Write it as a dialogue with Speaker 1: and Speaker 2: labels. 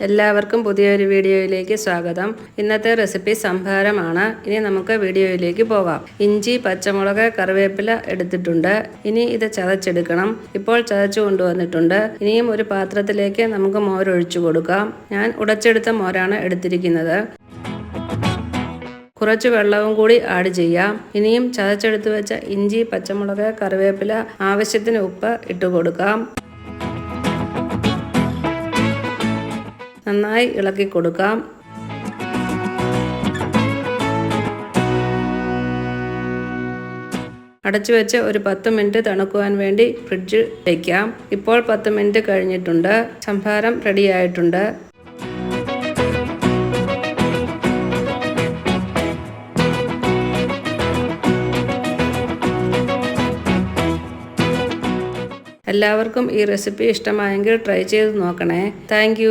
Speaker 1: എല്ലാവർക്കും പുതിയൊരു വീഡിയോയിലേക്ക് സ്വാഗതം. ഇന്നത്തെ റെസിപ്പി സംഭാരമാണ്. ഇനി നമുക്ക് വീഡിയോയിലേക്ക് പോകാം. ഇഞ്ചി, പച്ചമുളക്, കറിവേപ്പില എടുത്തിട്ടുണ്ട്. ഇനി ഇത് ചതച്ചെടുക്കണം. ഇപ്പോൾ ചതച്ചു കൊണ്ടുവന്നിട്ടുണ്ട്. ഇനിയും ഒരു പാത്രത്തിലേക്ക് നമുക്ക് മോരൊഴിച്ചു കൊടുക്കാം. ഞാൻ ഉടച്ചെടുത്ത മോരാണ് എടുത്തിരിക്കുന്നത്. കുറച്ച് വെള്ളവും കൂടി ആഡ് ചെയ്യാം. ഇനിയും ചതച്ചെടുത്ത് വെച്ച ഇഞ്ചി, പച്ചമുളക്, കറിവേപ്പില, ആവശ്യത്തിന് ഉപ്പ് ഇട്ട് കൊടുക്കാം. നന്നായി ഇളക്കി കൊടുക്കാം. അടച്ചു വെച്ച് ഒരു 10 മിനിറ്റ് തണുക്കുവാൻ വേണ്ടി ഫ്രിഡ്ജിൽ വയ്ക്കാം. ഇപ്പോൾ 10 മിനിറ്റ് കഴിഞ്ഞിട്ടുണ്ട്. സംഭാരം റെഡിയായിട്ടുണ്ട്. എല്ലാവർക്കും ഈ റെസിപ്പി ഇഷ്ടമായെങ്കിൽ ട്രൈ ചെയ്ത് നോക്കണേ. താങ്ക്